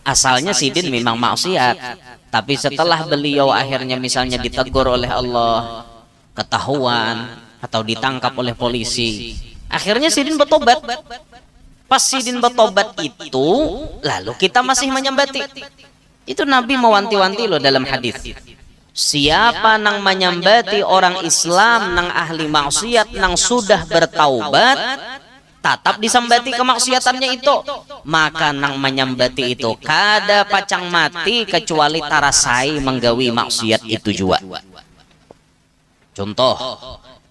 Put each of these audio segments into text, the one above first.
Asalnya Sidin memang maksiat, tapi setelah beliau akhirnya misalnya ditegur oleh Allah, ketahuan atau ditangkap oleh polisi, akhirnya Sidin bertobat. Pas Sidin bertobat itu, lalu kita masih menyambati. Itu Nabi mewanti-wanti loh dalam hadis. Siapa nang menyambati orang Islam nang ahli maksiat nang sudah bertaubat, tetap disambati kemaksiatannya itu, maka nang menyambati itu kada pacang mati kecuali tarasai menggawi maksiat itu juga. Contoh,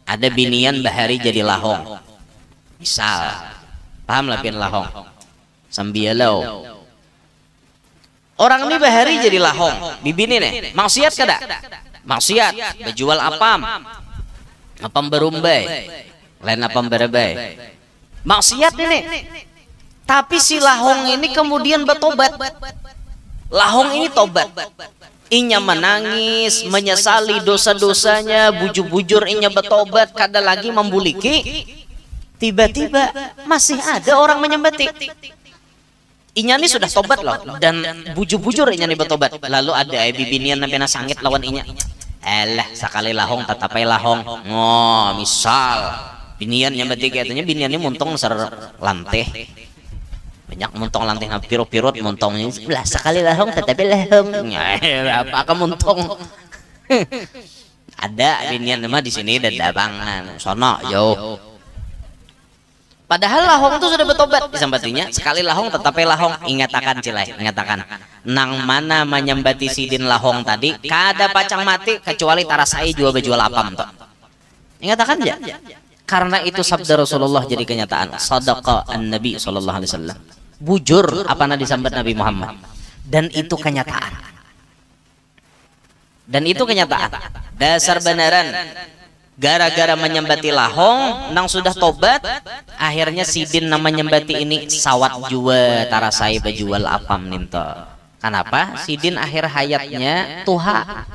ada binian bahari jadi lahong, misal, paham lah pian lahong, sambialau. Orang ini bahari jadi lahong, bibini nih, maksiat kada? Maksiat, berjual apam berumbai, lain apam berebai. Maksiat ini, tapi si lahong ini kemudian bertobat. Lahong ini tobat, inya menangis, menyesali dosa-dosanya, bujur-bujur inya bertobat, kada lagi membuliki. Tiba-tiba masih ada orang menyembati. Inya ini sudah tobat loh, dan bujur-bujur inya ini bertobat. Lalu ada bibinian namanya sangit lawan inya. Elah, sekali lahong tatapai lahong. Oh, misal binian nyambati katanya binian ini muntong ser lanteh. Banyak muntong lanteh pirut-pirut muntongnya. Lah sekali lahong tetapi lahong. Apa ka muntong? Ada binian mah di sini dadabangan. Sono yo. Padahal lahong itu sudah bertobat disambatinya. Sekali lahong tetapi lahong. Ingatakan cilai, ingatakan. Nang mana menyambati Sidin lahong tadi, kada pacang mati kecuali tarasai jual bejual apam toh. Ingatakan aja. Karena itu sabda Rasulullah jadi kenyataan. Sadaqa an-Nabi sallallahu alaihi wasallam. Bujur apa yang disambat Nabi Muhammad. Dan itu kenyataan. Dan itu kenyataan. Dasar benaran. Gara-gara menyembati lahong, nang sudah tobat, akhirnya Sidin nama menyembati ini sawat jua tarasai bejual apam ninto. Kenapa? Sidin akhir hayatnya tuha.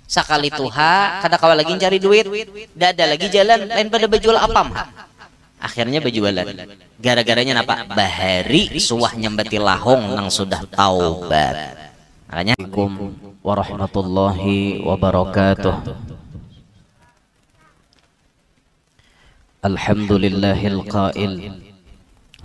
Sekali tuha, kada kawa lagi cari duit, dah ada lagi jalan lain pada bejual apam. Akhirnya bejualan. Gara-garanya apa? Bahari suah nyembati lahong nang sudah taubat. Makanya Assalamualaikum warahmatullahi wabarakatuh. Alhamdulillahil qail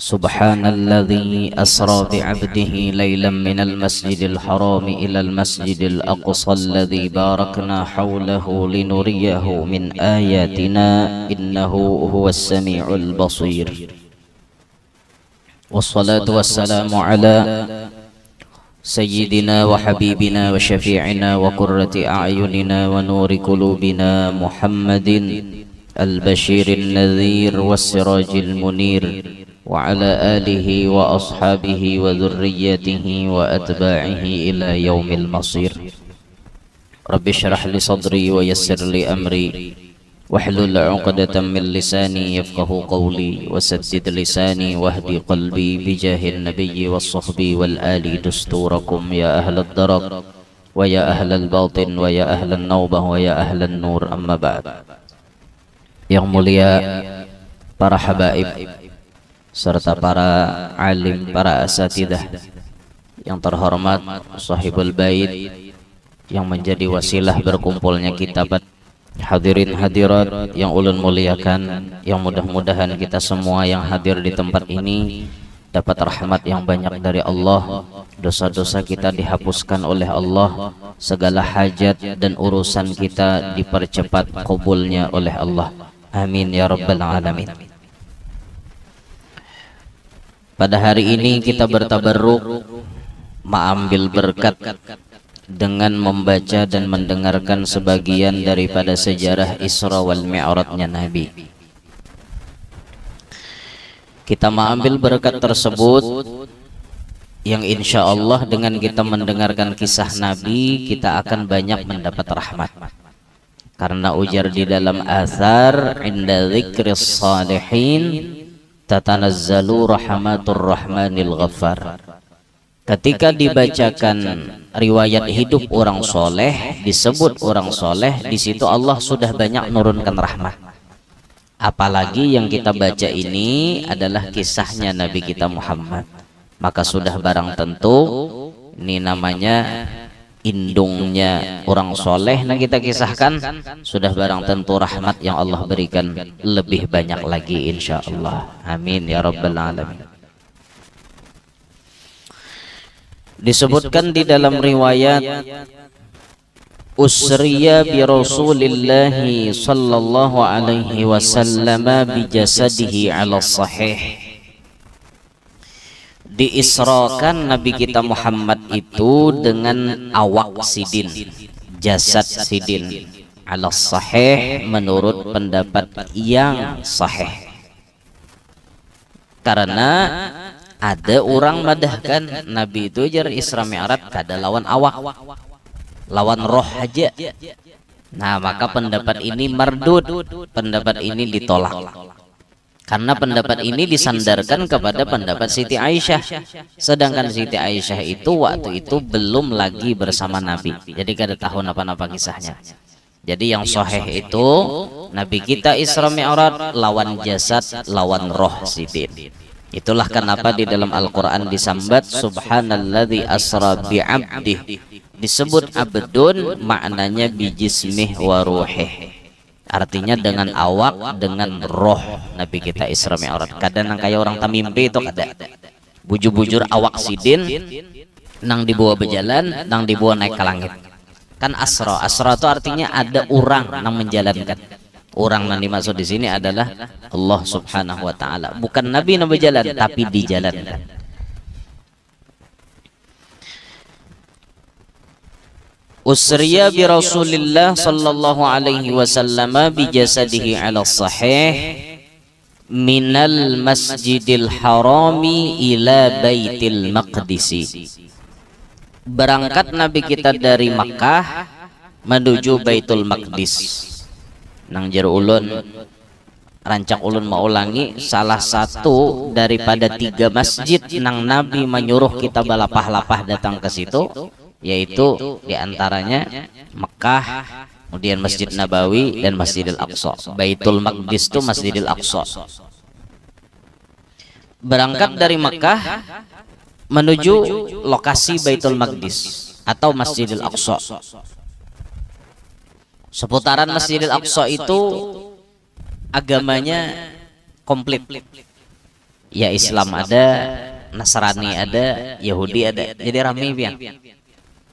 Subhanalladzi asra bi'abdihi laylan minal masjidil harami ilal masjidil aqsa alladzi barakna hawlahu linuriyahu min ayatina innahu huwas sami'ul basir. Wassalatu wassalamu ala sayyidina wa habibina wa syafi'ina wa qurrati a'yunina wa nuri qulubina Muhammadin البشير النذير والسراج المنير وعلى آله وأصحابه وذريته وأتباعه إلى يوم المصير. رب اشرح لي صدري ويسر لي أمري واحلل عقدة من لساني يفقه قولي وسدد لساني واهدي قلبي بجاه النبي والصحب والآل دستوركم يا أهل الدرك ويا أهل الباطن ويا أهل النوبة ويا أهل النور. أما بعد. Yang mulia para habaib serta para alim, para asatidah yang terhormat, sahibul bait yang menjadi wasilah berkumpulnya kita, hadirin hadirat yang ulun muliakan, yang mudah-mudahan kita semua yang hadir di tempat ini dapat rahmat yang banyak dari Allah, dosa-dosa kita dihapuskan oleh Allah, segala hajat dan urusan kita dipercepat qabulnya oleh Allah. Amin ya rabbal alamin. Pada hari ini kita bertabarruk mengambil berkat dengan membaca dan mendengarkan sebagian daripada sejarah Isra wal Mi'rajnya Nabi. Kita mengambil berkat tersebut yang insya Allah dengan kita mendengarkan kisah Nabi kita akan banyak mendapat rahmat. Karena ujar di dalam athar inda dzikris salihin tatanazzalu rahmatur rahmanil ghaffar. Ketika dibacakan riwayat hidup orang soleh, disebut orang soleh, di situ Allah sudah banyak nurunkan rahmat. Apalagi yang kita baca ini adalah kisahnya Nabi kita Muhammad, maka sudah barang tentu Ini namanya indungnya orang soleh. Nah kita kisahkan, sudah barang tentu rahmat yang Allah berikan lebih banyak lagi insya Allah. Amin ya rabbal alamin. Disebutkan di dalam riwayat, usriya bi Rasulillahi sallallahu alaihi wasallam bi jasadihi ala sahih. Diisrakan Nabi kita Muhammad itu dengan awak sidin, jasad sidin, ala sahih, menurut pendapat yang sahih. Karena ada orang madahkan Nabi itu jar Isra Mi'raj kada lawan awak, lawan roh aja. Nah maka pendapat ini mardud, pendapat ini ditolak. Karena pendapat ini disandarkan kepada pendapat Siti Aisyah. Sedangkan Siti Aisyah itu waktu itu belum lagi bersama Nabi, jadi kada tahu apa-apa kisahnya. Jadi yang sahih itu Nabi kita Isra Mi'raj lawan jasad, lawan roh sidin. Itulah kenapa di dalam Al-Quran disambat subhanalladzi asra bi'abdih. Disebut abdun maknanya bijismih wa ruhih. Artinya dengan awak, dengan roh Nabi kita Isra Mi'raj. Kadang kayak orang tamimpi itu kada. Bujur-bujur awak sidin nang dibawa berjalan, nang dibawa naik ke langit. Kan asra. Asra itu artinya ada orang nang menjalankan. Orang yang dimaksud di sini adalah Allah Subhanahu wa taala. Bukan Nabi yang berjalan tapi dijalankan. Usriya bi Rasulillah sallallahu alaihi wasallam bi jasadihi ala sahih minal Masjidil Harami ila Baitil Maqdisi. Berangkat Nabi kita dari Makkah menuju Baitul Maqdis. Nang jero ulun rancak ulun mau ulangi salah satu daripada 3 masjid nang Nabi menyuruh kita balapah-lapah datang ke situ, yaitu diantaranya Mekah, kemudian Masjid Nabawi dan Masjidil Aqsa. Baitul Maqdis itu Masjidil Aqsa. Berangkat dari Mekah menuju lokasi Baitul Maqdis atau Masjidil Aqsa. Seputaran Masjidil Aqsa itu agamanya komplit. Ya Islam ada, Nasrani ada, Yahudi ada. Jadi rame biang.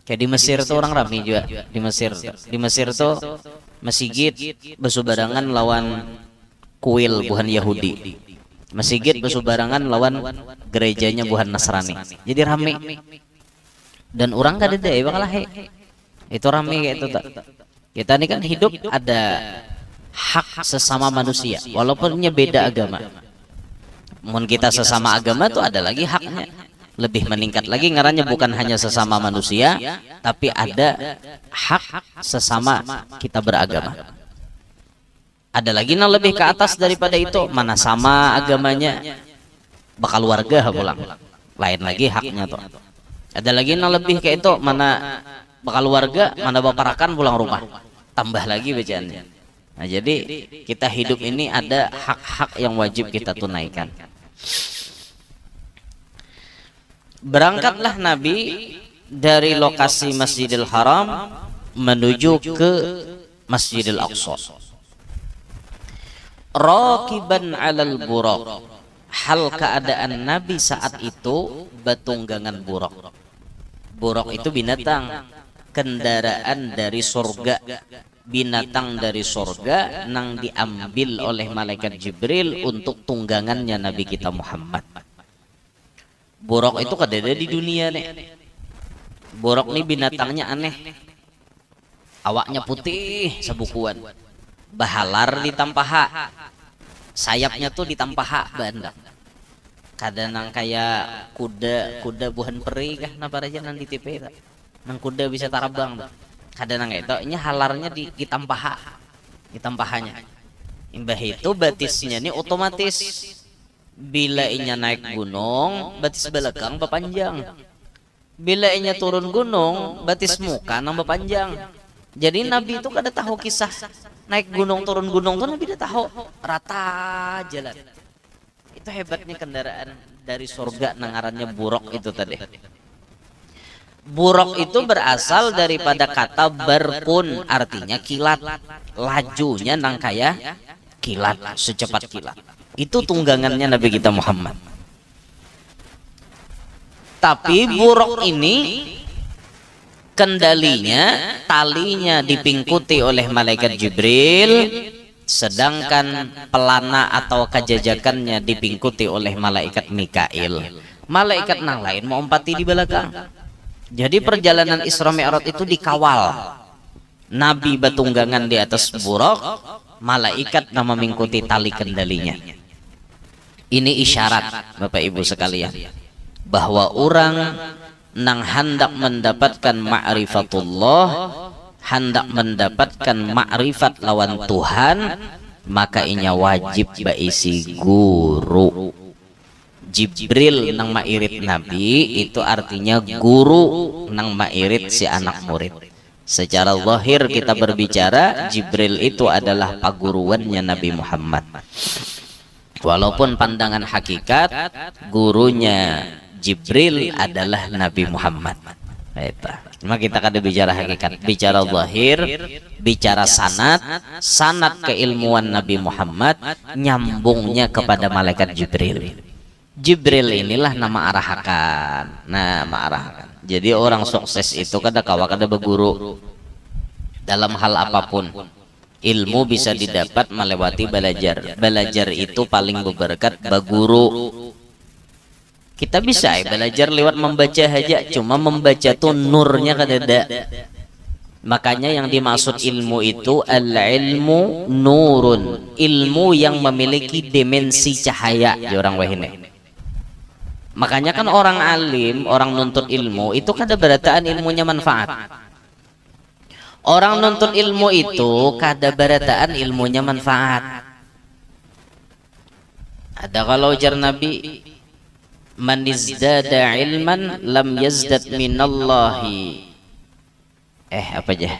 Kayak di Mesir tuh orang rame juga. Di Mesir tuh masjid bersubarangan lawan kuil buhan Yahudi. Masjid bersubarangan lawan gerejanya buhan Nasrani. Jadi rame. Dan orang gak ada deh, bakal itu rame kayak itu tak. Kita ini kan hidup ada hak sesama manusia, walaupunnya beda agama. Mun kita sesama agama tuh ada lagi haknya, lebih meningkat lagi ngarannya bukan hanya sesama manusia, tapi ada hak sesama kita beragama. Ada lagi yang lebih ke atas daripada itu, mana sama agamanya, bakal warga pulang, lain lagi haknya tuh. Ada lagi yang lebih kayak itu, mana bakal warga, mana baparakan pulang rumah, tambah lagi bacaannya. Nah jadi kita hidup ini ada hak-hak yang wajib kita tunaikan. Berangkatlah Nabi dari lokasi Masjidil Haram menuju ke Masjidil Aqsa. Raqiban 'alal buraq. Hal keadaan Nabi saat itu batunggangan buraq. Buraq itu binatang, kendaraan dari surga, binatang dari surga nang diambil oleh malaikat Jibril untuk tunggangannya Nabi kita Muhammad. Buraq itu kada ada di dunia nih. Buraq nih binatangnya aneh, awaknya putih sebukuan, bahalar di tampaha, sayapnya tuh di tampaha bandang. Kadang nang kayak kuda buhan peri kah napa aja nang di TV tak. Nang kuda bisa tarabang tuh. Kadang nang itu ini halarnya di tampahanya. Imbah itu batisnya ini otomatis bila inya naik gunung batis belakang berpanjang. Bila inya turun gunung batis muka nang berpanjang. Jadi Nabi itu kada tahu kisah naik gunung turun gunung tuh Nabi tidak tahu, rata jalan. Itu hebatnya kendaraan dari surga nangarannya buraq itu tadi. Buraq itu berasal daripada kata berkun, artinya kilat. Lajunya nang kaya kilat, secepat kilat. Itu tunggangannya Nabi kita Muhammad. Tapi buraq ini kendalinya, talinya dipingkuti oleh malaikat Jibril, sedangkan pelana atau kajajakannya dipingkuti oleh malaikat Mikail. Malaikat nang lain mau empati di belakang. Jadi perjalanan Isra Mi'raj itu dikawal. Nabi batunggangan di atas buraq, malaikat nama mengikuti tali kendalinya. Ini isyarat Bapak Ibu sekalian bahwa orang nang hendak mendapatkan ma'rifatullah, hendak mendapatkan ma'rifat lawan Tuhan, maka inya wajib baisi guru. Jibril nang mairit Nabi itu artinya guru nang mairit si anak murid. Secara zahir kita berbicara Jibril itu adalah paguruannya Nabi Muhammad. Walaupun pandangan hakikat gurunya Jibril adalah Nabi Muhammad. Cuma kita kada bicara hakikat, bicara zahir, bicara sanad keilmuan Nabi Muhammad nyambungnya kepada malaikat Jibril. Jibril inilah nama arahakan. Nama arahakan. Jadi orang sukses itu kada kawa kada berguru dalam hal apapun. Ilmu bisa didapat melewati belajar. Belajar itu paling berberkat baguru. Kita bisa belajar lewat membaca aja, cuma membaca tuh nurnya kada ada. Makanya yang dimaksud ilmu itu al-ilmu nurun, ilmu yang memiliki dimensi cahaya ya orang wahine. Makanya kan orang alim, orang nuntut ilmu itu kada berataan ilmunya manfaat. Orang nuntut ilmu itu kada berataan ilmunya manfaat. Ada kalau ujar Nabi, man izdada ilman lam yazdad minallahi. Apa aja?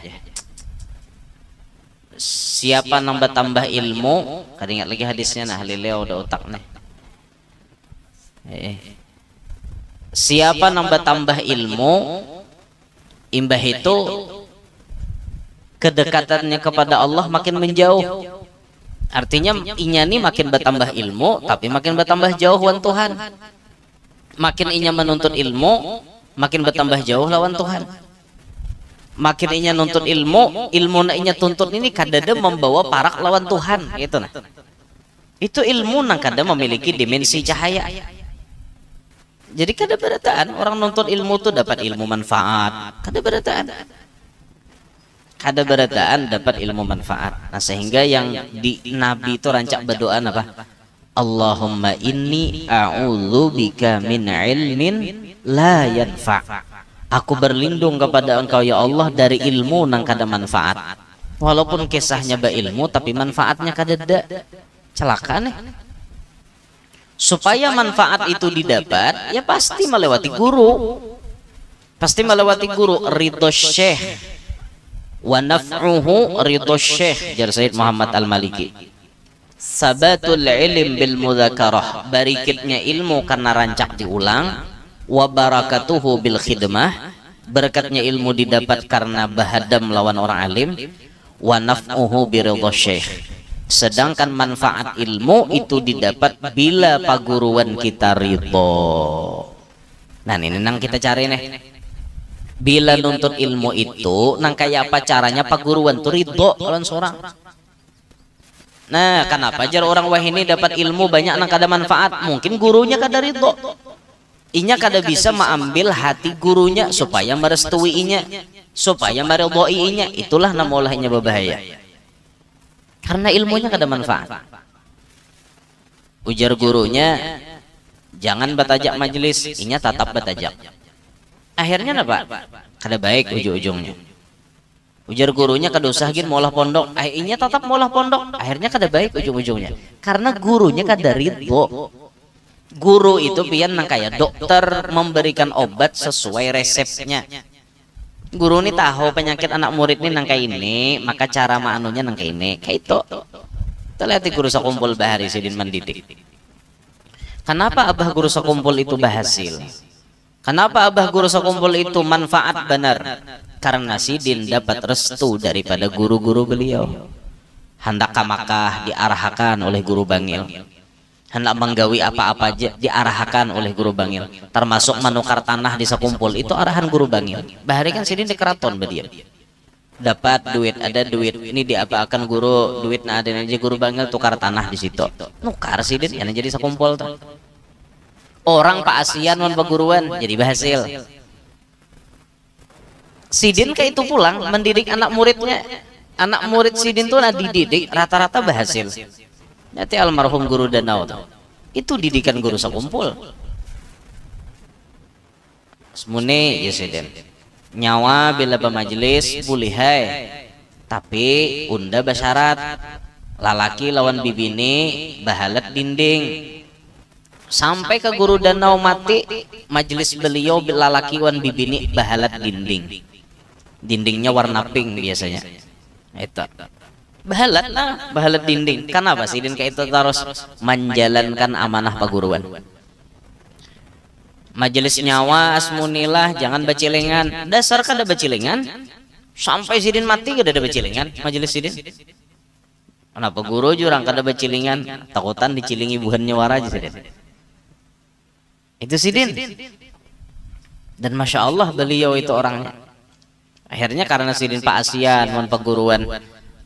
Siapa nambah tambah ilmu, kada ingat lagi hadisnya, nah halileo udah otak nih. Siapa nambah tambah ilmu, imbah itu kedekatannya kepada Allah makin menjauh. Artinya inya nih makin bertambah ilmu, tapi makin bertambah jauh lawan Tuhan. Makin inya menuntut ilmu, makin bertambah jauh lawan Tuhan. Makin inya nuntut ilmu, ilmu na inya tuntut ini kadada membawa parak lawan Tuhan, gitu nah. Itu ilmu nang kada memiliki dimensi cahaya. Jadi kada berataan orang nuntut ilmu tuh dapat ilmu manfaat, kada berataan. Kada berataan dapat ilmu manfaat. Nah sehingga yang di Nabi itu rancak berdoa apa? Allahumma inni a'udzubika min ilmin la yanfa'. Aku berlindung kepada Engkau ya Allah dari ilmu nang kada manfaat. Walaupun kisahnya berilmu tapi manfaatnya kada ada. Celaka nih. Supaya manfaat itu didapat, ya pasti melewati guru. Pasti melewati guru. Ridho syekh wa naf'uhu ridho syekh, jar Sayyid Muhammad Al-Maliki. Sabatul ilm bil mudzakarah, barikitnya ilmu karena rancak diulang. Wa barakatuhu bil khidmah, berkatnya ilmu didapat karena bahadam lawan orang alim. Wa naf'uhu bi ridho syekh, sedangkan manfaat ilmu itu didapat bila paguruan kita ridho. Nah ini nang kita cari nih. Bila nuntut ilmu itu nang kayak apa caranya paguruan tuh ridho lawan seorang. Nah kenapa jar orang wahini dapat ilmu banyak nang kada manfaat? Mungkin gurunya kada ridho. Inya kada bisa mengambil hati gurunya supaya merestuinya, supaya meridhoinya. Itulah namolahnya berbahaya. Karena ilmunya kada manfaat. Ujar gurunya, jangan batajak majelis, inya tatap batajak. Akhirnya apa? Kada baik ujung-ujungnya. Ujar gurunya kada usah gin molah pondok, inya tatap molah pondok. Akhirnya kada baik ujung-ujungnya. Karena gurunya kada ridho. Guru itu pian nang kayak dokter memberikan obat sesuai resepnya. Guru ini tahu penyakit anak murid ini nang kayak ini, maka cara maanunya nang kayak ini, kayak itu. Kita lihat di guru sakumpul bahari sidin mendidik. Kenapa abah guru sakumpul itu bahasil? Kenapa abah guru sekumpul itu manfaat benar? Karena sidin dapat restu daripada guru-guru beliau. Hendak ke Makkah diarahkan oleh guru bangil. Hendak menggawi apa-apa aja diarahkan oleh guru bangil. Termasuk menukar tanah di sekumpul itu arahan guru bangil. Bahari kan sidin di keraton bediam. Dapat duit, ada duit ini diapa-akan guru duit, nah ada aja guru bangil tukar tanah di situ. Nukar sidin yang jadi sekumpul tuh. Orang Pak Asian wan peguruan jadi berhasil. Sidin kayak itu pulang mendidik anak muridnya. Anak murid sidin tuh dididik rata-rata berhasil. Nanti almarhum guru Danau tuh. Itu didikan guru sekumpul. Semune ya sidin. Nyawa bila pemajelis boleh hai. Tapi unda basyarat. Lalaki lawan bibini bahalat dinding. Sampai ke guru Danau mati, majelis beliau lalaki wan bibini bahalat dinding. Dindingnya warna pink biasanya. Itu. Bahalat lah, bahalat dinding. Kenapa sidin kayak itu terus menjalankan amanah paguruan. Majelis nyawa asmunilah jangan bacilengan. Dasar kada bacilengan. Sampai sidin mati kada ada bacilengan majelis sidin. Kenapa guru jurang kada bacilingan? Takutan dicilingi buhan nyawara aja sidin. Itu sidin. Dan masya Allah beliau itu orangnya. Akhirnya karena sidin Pak Asian wan peguruan,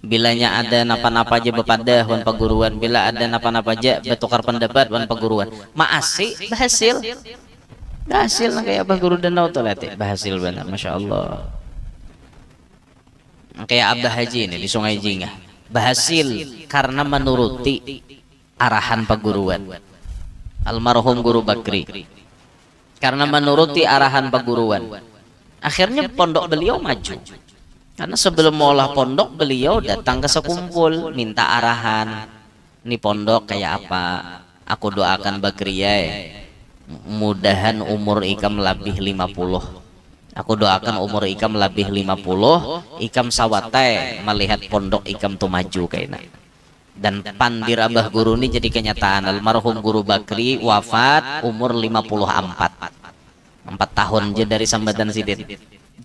bilanya ada napa-napa aja bepadah wan peguruan, bila ada napa-napa aja bertukar pendapat wan peguruan, maasi berhasil. Berhasil kayak Abah Guru Danau tuh lihat ya, berhasil benar masya Allah. Kayak Abah Haji ini di Sungai Jingah, berhasil karena menuruti arahan peguruan. Almarhum Guru Bakri karena menuruti arahan peguruan, akhirnya pondok beliau maju. Karena sebelum mengolah pondok beliau datang ke sekumpul minta arahan, ini pondok kayak apa. Aku doakan Bakriyai mudahan umur ikam lebih 50. Aku doakan umur ikam lebih 50, ikam sawatai melihat pondok ikam tuh maju kayaknya. Dan pandir Abah Guru ini jadi kenyataan. Almarhum Guru Bakri wafat umur 54. 4 tahun aja dari sambatan sidin.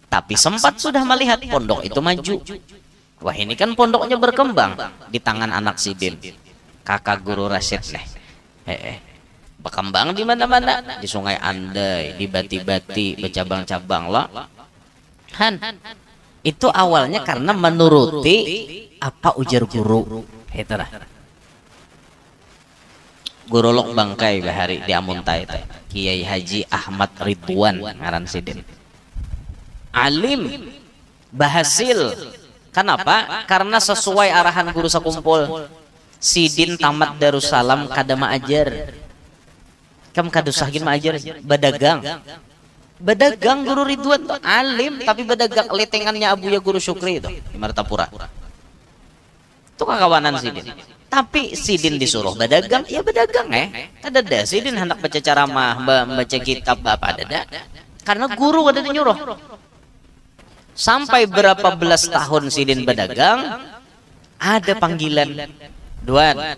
Tapi sempat sudah melihat pondok itu maju. Wah ini kan pondoknya berkembang di tangan anak sidin. Kakak Guru Rasyid nih. Berkembang di mana-mana, di Sungai Andai, di Bati-Bati, bercabang-cabang lah. Itu awalnya karena menuruti apa ujar guru. Itulah Guru Lok Bangkai bahari di Amuntai Kiai Haji Ahmad Ridwan ngaran sidin. Alim, berhasil. Kenapa? Karena sesuai arahan guru sekumpul. Sidin tamat Darussalam kada maajar. Kam kada usahkin maajar, badagang. Badagang Guru Ridwan tuh alim tapi badagang letengannya Abuya Guru Syukri itu di Martapura. Itu kakawanan sidin. Tapi sidin disuruh badagang, ya badagang Ada dah sidin hendak baca ceramah, baca kitab apa ada. Karena guru ada nyuruh. Sampai berapa belas tahun sidin badagang, ada panggilan. Duan,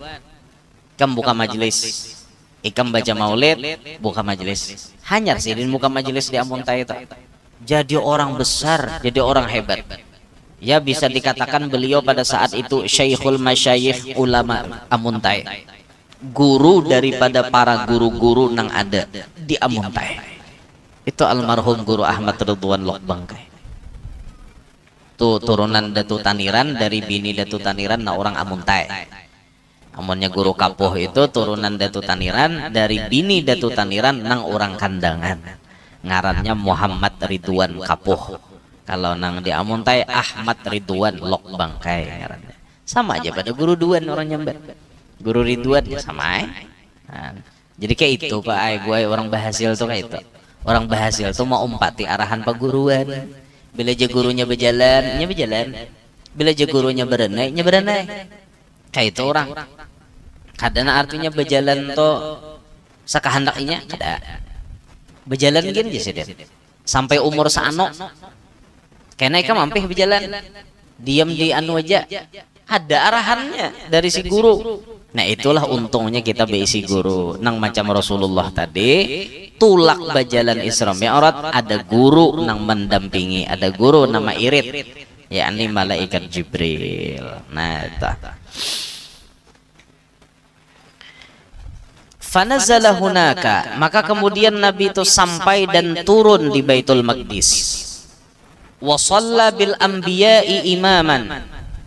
kamu buka majelis. Ikam baca maulid, buka majelis. Hanya sidin buka majelis di Amuntai itu. Jadi orang besar, jadi orang hebat. Ya bisa dikatakan beliau pada saat itu Syekhul Masyayikh ulama Amuntai. Guru daripada para guru-guru nang ada di Amuntai. Itu almarhum Guru Ahmad Ridwan Lok Bangkai. Itu turunan Datu Taniran dari bini Datu Taniran na orang Amuntai. Amunnya Guru Kapuh itu turunan Datu Taniran dari bini Datu Taniran nang orang Kandangan. Ngarannya Muhammad Ridwan Kapuh. Kalau nang di Amuntai Ahmad Ridwan Lok Bangkai ngarannya. Sama aja pada Guru Duan orang Nyamber. Guru Ridwan ya sama jadi kayak itu Pak Ai, gue orang berhasil tuh kayak itu. Orang berhasil tuh mau umpati arahan paguruan. Bila aja gurunya berjalan, nya berjalan. Bila aja gurunya berenai, nya berenai. Kayak itu orang. Kadang artinya berjalan tuh sakahandaknya kada. Berjalan gini aja sih sampai umur saano. Kena ikan mampir berjalan. Diam di anu aja. Ada arahannya dari si guru. Nah itulah untungnya kita beisi guru. Nang macam Rasulullah tadi tulak bajalan Isra Mi'raj ada guru nang mendampingi, ada guru nama irit, yakni malaikat Jibril. Nah, itu. Fanazala hunaka, maka kemudian Nabi itu sampai dan turun di Baitul Maqdis. Wa shalla bil anbiya'i imaman,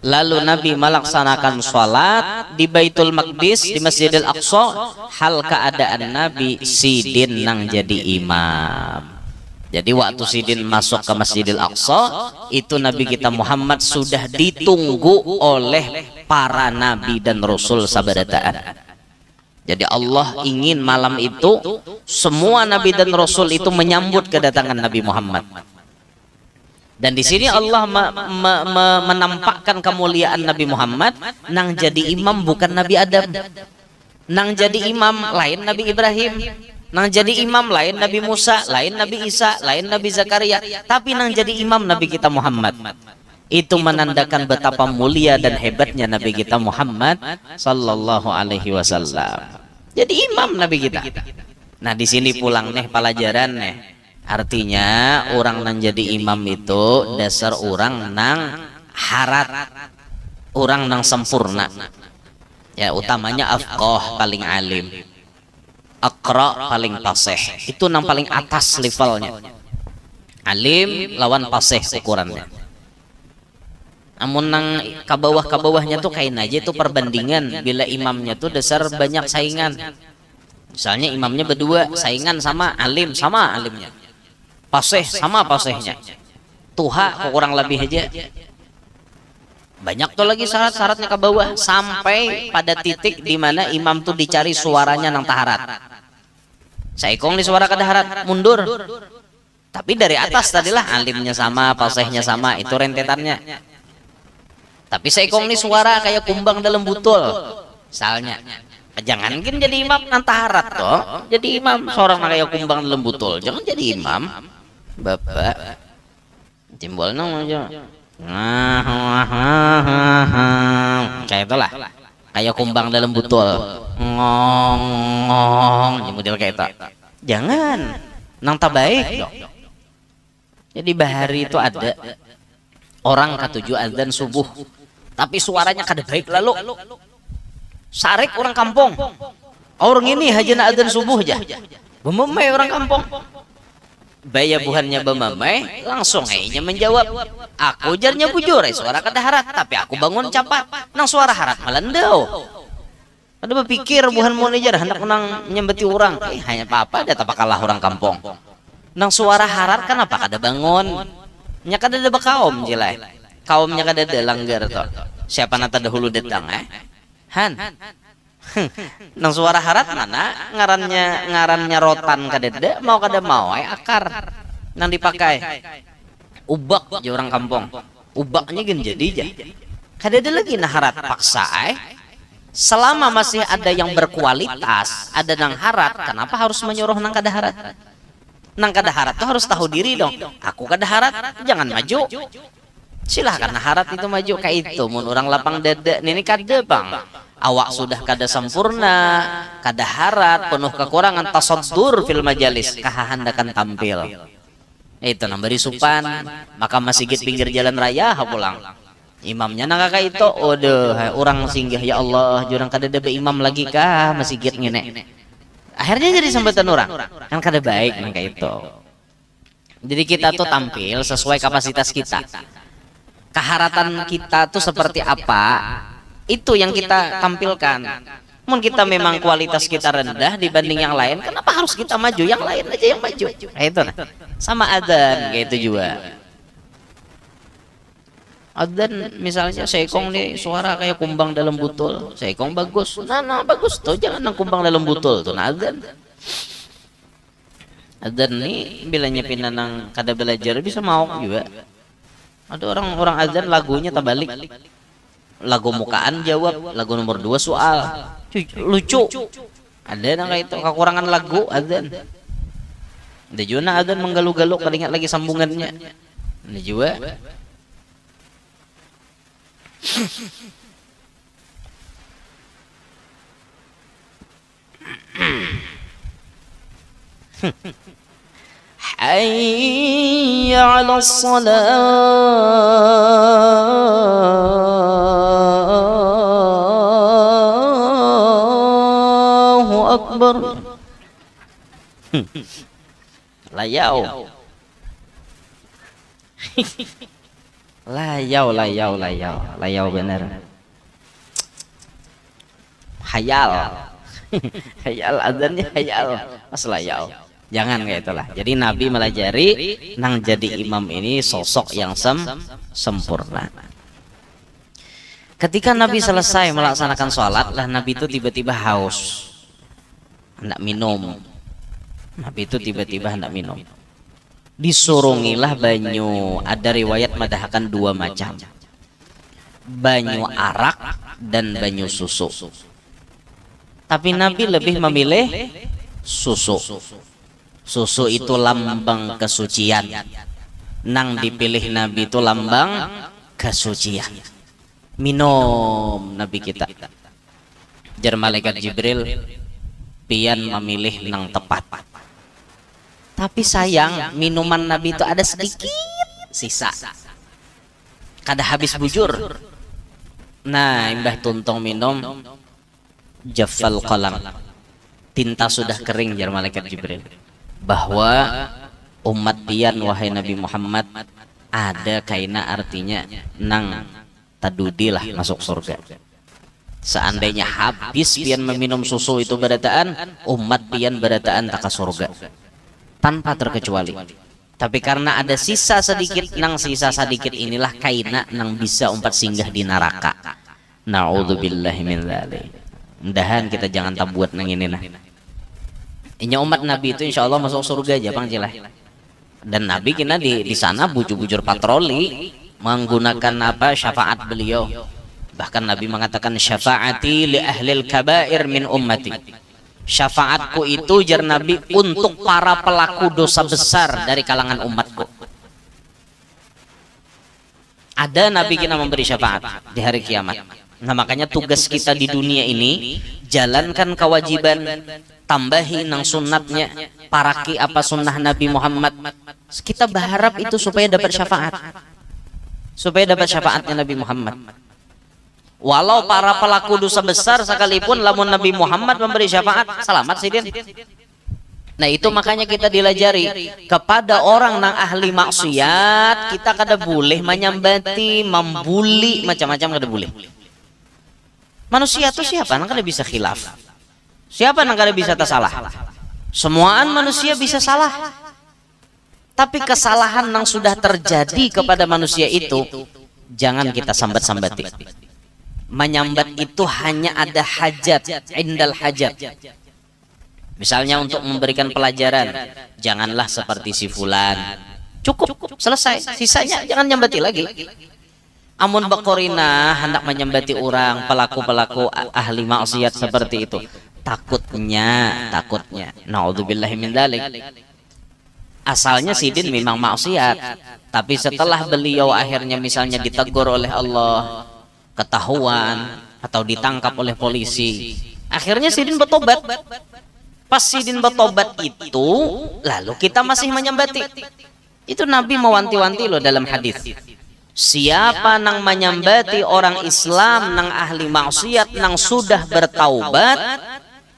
lalu Nabi melaksanakan sholat di Baitul Maqdis di Masjidil Aqsa, hal keadaan Nabi sidin nang jadi imam. Jadi waktu sidin masuk ke Masjidil Aqsa, itu Nabi kita Muhammad sudah ditunggu oleh para nabi dan rasul sabadataan. Jadi Allah ingin malam itu semua nabi dan rasul itu menyambut kedatangan Nabi Muhammad. Dan di sini Allah menampakkan kemuliaan Nabi Muhammad nang jadi imam bukan Nabi Adam. Nang jadi imam lain Nabi Ibrahim. Nang jadi imam lain Nabi Musa, lain Nabi Isa, lain Nabi Zakaria. Tapi nang jadi imam Nabi kita Muhammad. Itu menandakan betapa mulia dan hebatnya Nabi kita Muhammad sallallahu alaihi wasallam. Jadi imam Nabi kita. Nah, di sini pulang nih pelajaran nih. Artinya orang nang jadi imam itu dasar orang nang harat, orang nang sempurna. Ya, utamanya afqah paling alim, aqra paling fasih. Itu nang paling atas levelnya. Alim lawan fasih ukurannya. Namun nang kabawah-kabawahnya tuh kain aja, itu perbandingan bila imamnya tuh dasar banyak saingan. Misalnya imamnya berdua, saingan sama alim, sama alimnya. Fasih sama fasihnya. Tuha kurang lebih aja. Banyak tuh lagi syarat-syaratnya ke bawah sampai pada titik di mana imam tuh dicari suaranya nang taharat. Saikong di suara kadaharat mundur. Tapi dari atas tadilah alimnya sama, fasihnya sama, itu rentetannya. Tapi saikong nih suara kayak kumbang dalam butul. Misalnya, jangankan jadi imam nang taharat toh, jadi imam seorang kayak kumbang dalam butul. Jangan jadi imam. Bapak timbul nang aja. Kayak itulah. Kayak kumbang dalam butul. Ngong, model kayak itu. Jangan. Nang tak baik dong. Jadi bahari itu ada orang ketujuh azan subuh, tapi suaranya kada baik lalu. Sarek orang kampung. Orang ini hajana azan subuh aja. Bememai orang kampung. Baya buhannya bememai, langsung aja menjawab. Aku jarnya bujur, suara kada harat, tapi aku bangun capat. Nang suara harat melandau. Ada berpikir buhan mau nejar hendak menang nyembeti orang. Hanya apa-apa ada tak kalah orang kampung. Nang suara harat kenapa kada bangun? Nya kada ada kaum jelai. Kaumnya kada ada langgar toh. Siapa nata dahulu datang Han. Nang suara harat mana ngarannya rotan kada ada, mau kada mau akar nang dipakai. Ubak aja orang kampung. Ubaknya gen jadi aja. Kada ada lagi nah harat paksa Selama masih ada yang berkualitas, ada nang harat, kenapa harus menyuruh nang kada harat? Nang kada harat tuh harus tahu diri dong. Aku kada harat, jangan maju. Silahkan harat itu maju kayak itu. Mun orang lapang dada, ini kada bang. Awak sudah kada sempurna, kada harat, penuh kekurangan, tasaddur fil majalis, kahandakan tampil. Itu nambari supan, maka masjid pinggir jalan raya pulang. Imamnya nang kakak itu, orang singgah ya Allah, jurang kada ada imam lagi kah masjid ngene. Akhirnya jadi sambatan orang kan kada baik nang kayak itu. Jadi kita tuh tampil sesuai kapasitas kita. Keharatan kita tuh seperti apa? Itu yang kita tampilkan. Mun kita memang kualitas kita rendah dibanding yang lain, kenapa harus kita maju? Yang lain aja yang maju. Nah, itu nah. Sama adzan kayak itu juga. Adzan misalnya seikong nih suara kayak kumbang dalam butul, seikong bagus, nah bagus tuh, jangan nang kumbang dalam butul tuh, nah adzan nih bilanya pinanang kada belajar bisa mau juga. Ada orang adzan lagunya terbalik, lagu mukaan jawab, lagu nomor 2 soal, lucu. Ada nang kayak itu kekurangan lagu adzan. Ada juga adzan menggalu-galu keringat lagi sambungannya. Ada juga. Hayya 'alas salah. Allahu akbar. Layau. Layau bener. Hayal. Hayal adzannya hayal. Mas layau. Jangan kayak itulah. Jadi Nabi melajari nang jadi imam ini sosok yang sempurna. Ketika Nabi selesai melaksanakan sholat, lah Nabi itu tiba-tiba haus, hendak minum. Nabi itu tiba-tiba hendak minum. Disurungilah banyu. Ada riwayat madahkan dua macam, banyu arak dan banyu susu. Tapi Nabi lebih memilih susu. Susu itu lambang kesucian. Nang dipilih Nabi itu lambang kesucian. Minum Nabi kita. Jar malaikat Jibril, pian memilih nang tepat. Tapi sayang, minuman Nabi itu ada sedikit sisa. Kada habis bujur. Nah, Mbah Tuntong minum, jaffal qalam. Tinta sudah kering, jar malaikat Jibril. Bahwa umat pian wahai Nabi Muhammad ada kaina artinya nang tadudilah masuk surga. Seandainya habis pian meminum susu itu berataan, umat pian berataan taka surga tanpa terkecuali. Tapi karena ada sisa sedikit, nang sisa sedikit inilah kaina nang bisa umpat singgah di neraka. Na'udzubillahi min dzalik. Mudahan kita jangan tabuat nang ini nah. Inya umat Nabi itu insya Allah masuk surga aja bang Cilah. Dan Nabi kena di sana bujur-bujur patroli menggunakan apa syafaat beliau. Bahkan Nabi mengatakan syafaati li ahlil kabair min ummati. Syafaatku itu jar Nabi untuk para pelaku dosa besar dari kalangan umatku. Ada Nabi kena memberi syafaat di hari kiamat. Nah makanya tugas kita di dunia ini jalankan kewajiban, tambahi nang sunnatnya, paraki apa sunnah Nabi Muhammad. Kita berharap itu supaya dapat syafaat, supaya dapat syafaatnya Nabi Muhammad. Walau para pelaku dosa besar sekalipun, lamun Nabi Muhammad memberi syafaat, selamat sidin. Nah itu makanya kita dilajari kepada orang nang ahli maksiat, kita kada boleh menyambati, membuli, macam-macam kada boleh. Manusia itu siapa? Nang kada bisa khilaf. Siapa nang kada bisa tersalah? Semuaan manusia bisa salah. Tapi kesalahan yang sudah terjadi kepada manusia itu jangan kita sambat-sambati. Menyambat itu hanya ada hajat, indal hajat. Misalnya untuk memberikan pelajaran, janganlah seperti si fulan. Cukup, selesai. Sisanya jangan nyambati lagi. Amun bakorina hendak menyambati orang pelaku-pelaku ahli maksiat seperti itu, takutnya naudzubillahi min dzalik. Asalnya sidin memang maksiat, tapi setelah beliau akhirnya misalnya ditegur oleh Allah, ketahuan atau ditangkap oleh polisi, akhirnya sidin bertobat. Pas sidin bertobat itu lalu kita masih menyambati. Itu Nabi mewanti-wanti loh dalam hadis. Siapa nang menyambati orang Islam nang ahli maksiat nang sudah bertaubat,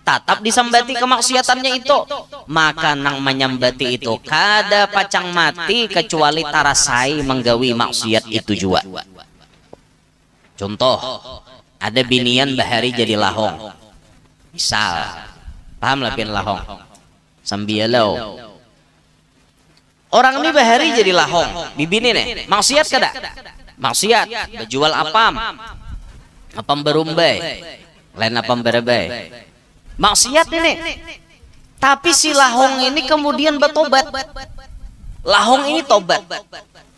tetap disambati kemaksiatannya itu, maka nang menyambati itu kada pacang mati kecuali tarasai menggawi maksiat itu juga. Contoh, ada binian bahari jadi lahong, misal, paham lah pin lahong, sambialau. Orang ini bahari jadi lahong, bibini nih, maksiat kada? Maksiat, berjual apam berumbai, lain apam berebai. Maksiat ini. Tapi si lahong ini kemudian bertobat. Lahong ini tobat.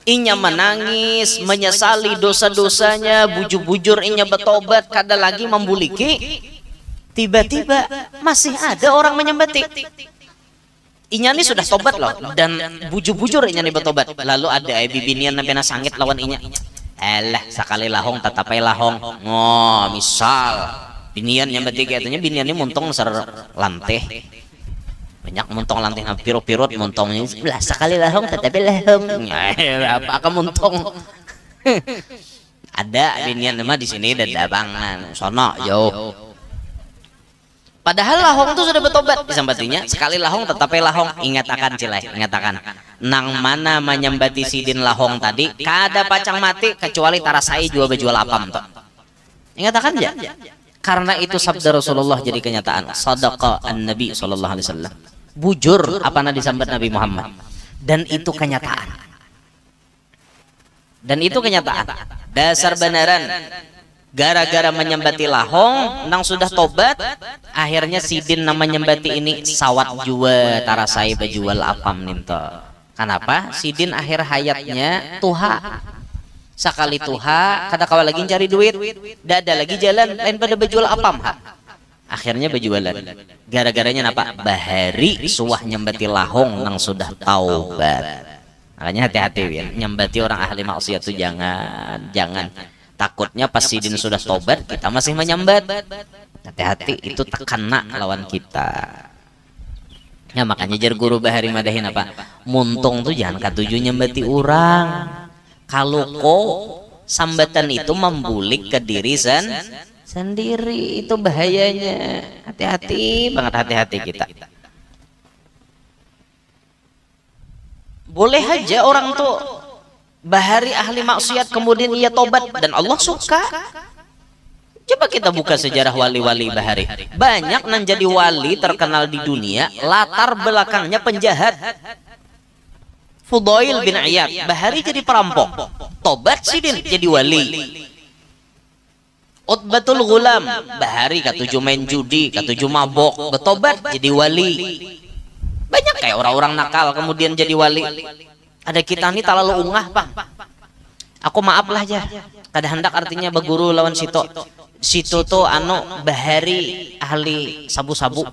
Inya menangis, menyesali dosa-dosanya, bujur-bujur inya bertobat, kada lagi membuliki. Tiba-tiba masih ada orang menyambati. Inya ini sudah tobat loh, dan bujur-bujur inya ini bertobat. Lalu ada bibinian nabi sangit lawan inya. Alah, sekali lahong tetapai lahong. Oh, misal binian yang bertiga katanya binian ini muntung ser lanteh. banyak muntong lanting pirut-pirut muntongnya belah sekali lahong tetapi lahong apa muntong ada binian mah di sini dadabangan sono jauh padahal lahong itu sudah bertobat disambatinya sekali lahong tetapi lahong ingatakan cilai ingatakan nang mana menyambati sidin lahong tadi kada pacang mati kecuali tarasai jual bejual apam toh ingatakan aja karena itu sabda Rasulullah jadi kenyataan sadaqa an-nabi sallallahu alaihi wasallam bujur apa na disambat Nabi Muhammad dan itu kenyataan dasar beneran gara-gara menyembati lahong nang sudah tobat akhirnya sidin nama menyembati ini sawat jua tarasai bejual apam ninto kenapa sidin akhir hayatnya tuha sekali tuha kada kawa lagi cari duit dah ada lagi jalan lain pada bejual apam akhirnya berjualan gara-garanya napa bahari suah nyembati lahong nang sudah taubat makanya hati-hati ya nyembati orang ahli maksiat itu jangan takutnya pas sidin sudah taubat kita masih menyambat hati-hati itu terkena lawan kita ya makanya jar guru bahari madahin apa muntung tuh jangan katuju nyembati orang kalau kok sambatan itu membulik ke diri sendiri itu bahayanya hati-hati banget hati-hati kita boleh aja orang tuh bahari ahli maksiat kemudian ia tobat dan Allah suka coba kita buka sejarah wali-wali bahari banyak nan jadi wali terkenal di dunia latar belakangnya penjahat Fudail bin Iyad bahari jadi perampok tobat sidin jadi wali Utbatul Ghulam bahari katuju main judi katuju mabok betobat jadi wali banyak kayak orang-orang nakal kemudian jadi wali ada kita nih terlalu ungah bang aku maaf lah aja kada hendak artinya berguru lawan situ tuh bahari ahli sabu-sabu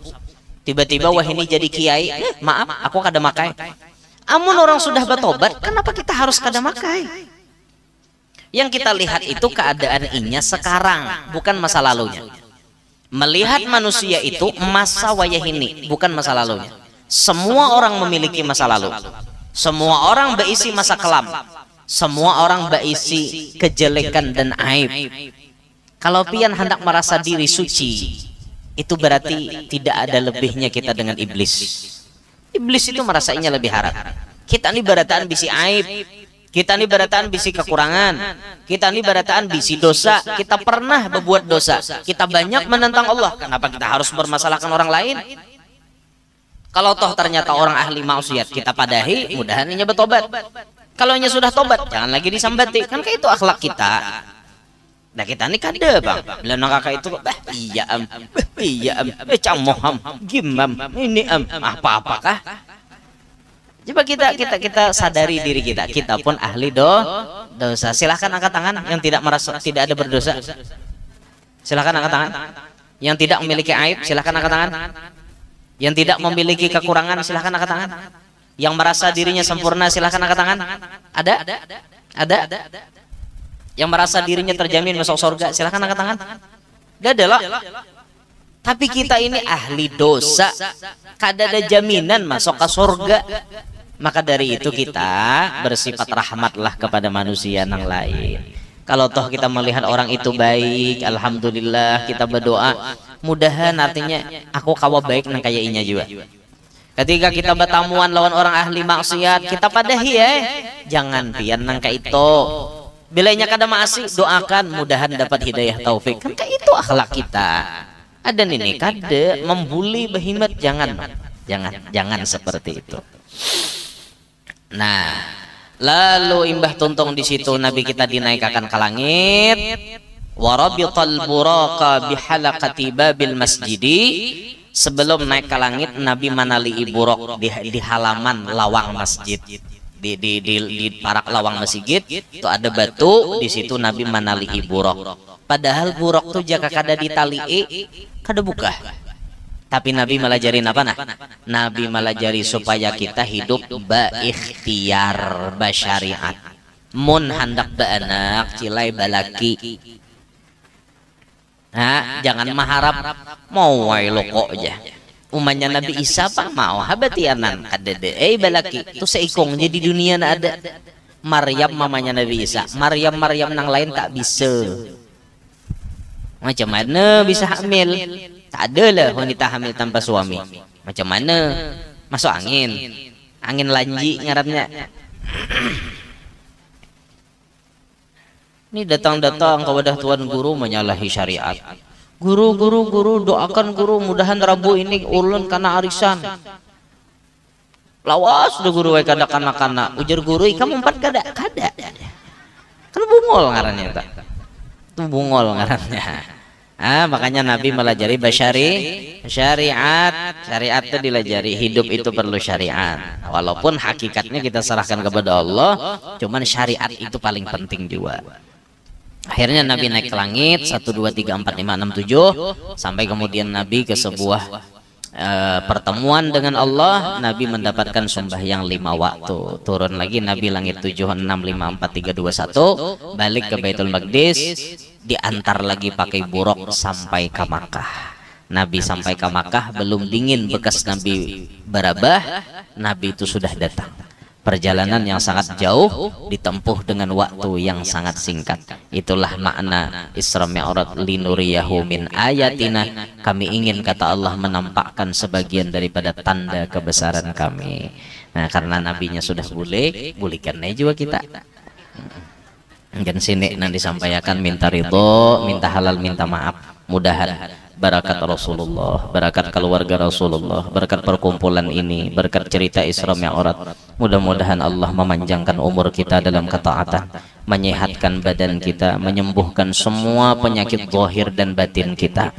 tiba-tiba wah ini jadi kiai maaf aku kada makai amun orang sudah betobat kenapa kita harus kada makai yang kita lihat itu keadaan inya sekarang bukan masa lalunya melihat manusia itu masa wayah ini bukan masa lalunya semua orang memiliki masa lalu semua orang berisi masa kelam semua orang berisi kejelekan dan aib kalau pian hendak merasa diri suci itu berarti tidak ada lebihnya kita dengan iblis itu merasainya lebih harap kita ini barataan bisi aib kita ini barataan bisi kekurangan kita ini barataan bisi dosa kita pernah berbuat dosa kita banyak menentang Allah kenapa kita harus bermasalahkan orang lain kalau toh ternyata orang ahli maksiat kita padahi mudahan inya bertobat kalau inya sudah tobat jangan lagi disambati kan kayak itu akhlak kita nah kita ini kada bang bila nang kakak itu iya camoham gimam ini apa-apakah coba kita sadari diri kita pun ahli dosa silahkan angkat tangan yang tidak merasa tidak ada berdosa silahkan angkat tangan yang tidak memiliki aib silahkan angkat tangan yang tidak memiliki kekurangan silahkan angkat tangan yang merasa dirinya sempurna silahkan angkat tangan ada yang merasa dirinya terjamin masuk surga silahkan angkat tangan gak ada lah tapi kita ini ahli dosa kada ada jaminan masuk ke surga maka dari itu kita bersifat rahmatlah kepada manusia yang lain kalau toh kita melihat orang itu baik alhamdulillah kita berdoa mudahan artinya aku kawa baik nang kayak inya juga ketika kita bertamuan lawan orang ahli maksiat kita padahi jangan pian nang kayak itu bila inya kada maasi doakan mudahan dapat hidayah taufik kan kayak itu akhlak kita ada nih kada membuli behimat jangan seperti itu nah lalu imbah tuntung di situ Nabi kita dinaikkan ke langit warabital buraka bihalaqati babil masjidi sebelum naik ke langit Nabi manali buraq di halaman lawang masjid di parak lawang masjid itu ada batu di situ Nabi manali buraq padahal buraq tuh jaka kada ditali kada buka tapi Nabi melajarin apa nah Nabi melajari supaya kita hidup baikhtiar basyariat mun hendak baanak cilai balaki nah jangan mengharap mau wae loko aja Umatnya Nabi Isa apa mau habatianan kadede balaki itu seikong jadi dunia na ada. Maryam mamanya Nabi Isa, Maryam nang lain tak bisa. Macam mana bisa hamil? Tak ada lah wanita hamil tanpa suami. Macam mana? Masuk angin, angin lanji ngarannya. Ini datang-datang kepada Tuan Guru menyalahi syariat. Guru doakan guru mudahan Rabu ini ulun karena arisan. Lawas udah guru kada kana ujar guru kamu 4 kada kan bungol ngarannya tak itu bungol ngarannya. Makanya Nabi melajari syariat itu dilajari. Hidup itu perlu syariat walaupun hakikatnya kita serahkan kepada Allah, cuman syariat itu paling penting juga. Akhirnya Nabi naik ke langit 1, 2, 3, 4, 5, 6, 7 sampai kemudian Nabi ke sebuah pertemuan dengan Allah. Nabi mendapatkan sembahyang 5 waktu. Turun lagi Nabi langit 7, 6, 5, 4, 3, 2, 1 balik ke Baitul Maqdis, diantar lagi pakai buruk sampai ke Makkah. Nabi sampai ke Makkah belum dingin bekas Nabi berabah, Nabi itu sudah datang. Perjalanan yang sangat jauh ditempuh dengan waktu yang sangat singkat. Itulah makna Isra Mi'raj, linuriyahu min ayatina. Kami ingin, kata Allah, menampakkan sebagian daripada tanda kebesaran kami. Nah, karena nabinya sudah bulikannya juga kita. Dan sini nanti disampaikan minta ridho, minta halal, minta maaf. Mudahan barakat Rasulullah, barakat keluarga Rasulullah, barakat perkumpulan ini, berkat cerita Isra Mi'raj, mudah-mudahan Allah memanjangkan umur kita dalam ketaatan, menyehatkan badan kita, menyembuhkan semua penyakit zahir dan batin kita,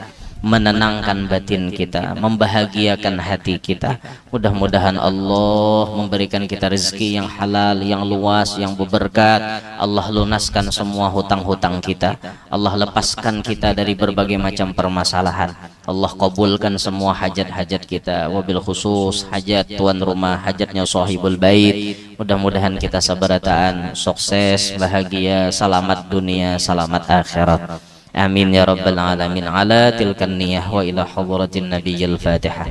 menenangkan batin kita, membahagiakan hati kita. Mudah-mudahan Allah memberikan kita rezeki yang halal, yang luas, yang berberkat. Allah lunaskan semua hutang-hutang kita. Allah lepaskan kita dari berbagai macam permasalahan. Allah kabulkan semua hajat-hajat kita, wabil khusus hajat tuan rumah, hajatnya sahibul bait. Mudah-mudahan kita sabarataan, sukses, bahagia, selamat dunia, selamat akhirat. Amin ya rabbal alamin. Ala tilkan niyah wa ila hadratin nabiyil fatihah.